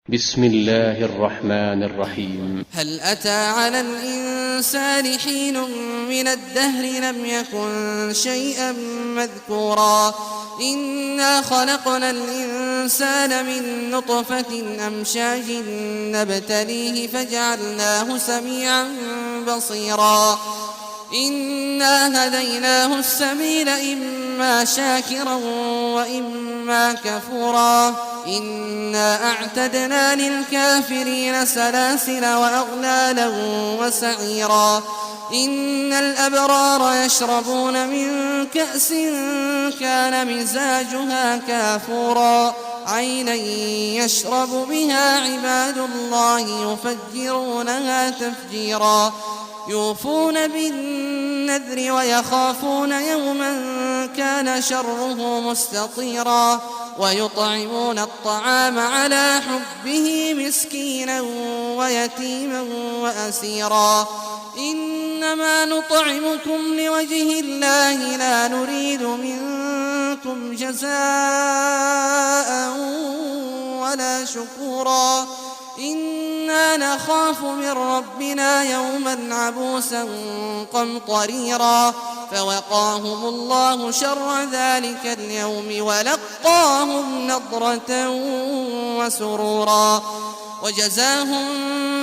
بسم الله الرحمن الرحيم. هل أتى على الإنسان حين من الدهر لم يكن شيئا مذكورا إنا خلقنا الإنسان من نطفة أمشاج نبتليه فجعلناه سميعا بصيرا إنا هديناه السبيل إما شاكرا وإما كفورا إنا أعتدنا للكافرين سلاسل وأغلالا وسعيرا إن الأبرار يشربون من كأس كان مزاجها كافورا عينا يشرب بها عباد الله يفجرونها تفجيرا يوفون بالنذر ويخافون يوما كان شره مستطيرا ويطعمون الطعام على حبه مسكينا ويتيما وأسيرا إنما نطعمكم لوجه الله لا نريد منكم جزاء ولا شكورا إنا نخاف من ربنا يوما عبوسا قمطريرا فوقاهم الله شر ذلك اليوم ولقاهم نضرة وسرورا وجزاهم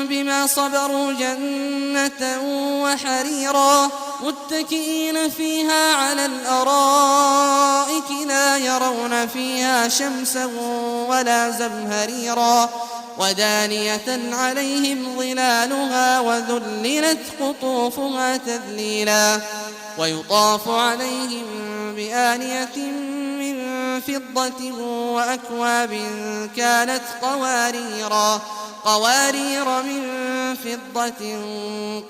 بما صبروا جنة وحريرا متكئين فيها على الأرائك لا يرون فيها شمسا ولا زمهريرا ودانية عليهم ظلالها وذللت قطوفها تذليلا ويطاف عليهم بآنية من فضة وأكواب كانت قوارير من فضة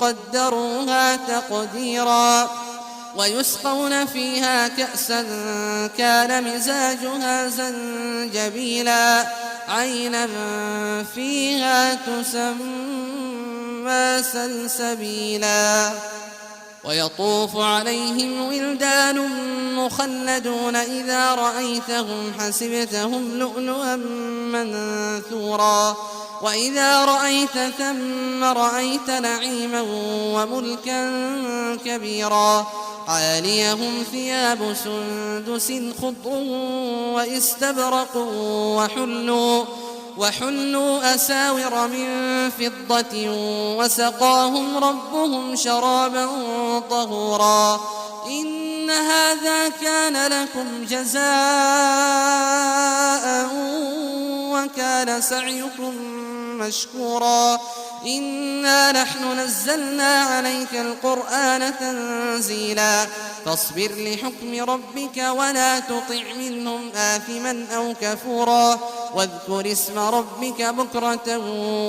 قدروها تقديرا ويسقون فيها كأسا كان مزاجها زنجبيلا عينا فيها تسمى سلسبيلا ويطوف عليهم ولدان مخلدون إذا رأيتهم حسبتهم لؤلؤا منثورا وإذا رأيت ثم رأيت نعيما وملكا كبيرا عاليهم ثياب سندس خضر واستبرق وحلوا أساور من فضة وسقاهم ربهم شرابا طهورا إن هذا كان لكم جزاء وكان سعيكم مشكورا إنا نحن نزلنا عليك القرآن تنزيلا فاصبر لحكم ربك ولا تطع منهم آثما أو كفورا واذكر اسم ربك بكرة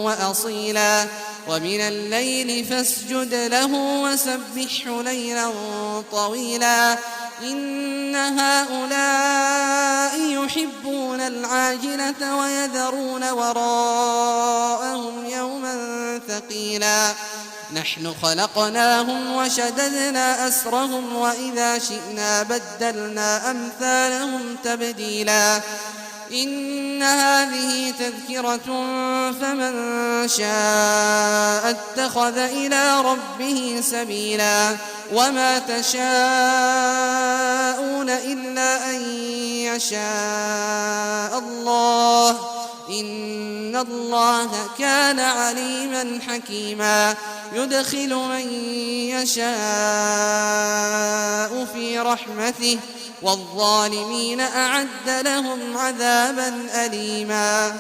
وأصيلا ومن الليل فاسجد له وسبحه ليلا طويلا إن هؤلاء يحبون العاجلة ويذرون وراءهم يوما ثقيلا نحن خلقناهم وشددنا أسرهم وإذا شئنا بدلنا أمثالهم تبديلا إن هذه تذكرة فمن شاء اتخذ إلى ربه سبيلا وما تشاءون إلا أن يشاء الله إن الله كان عليما حكيما يدخل من يشاء في رحمته والظالمين أعد لهم عذابا أليما.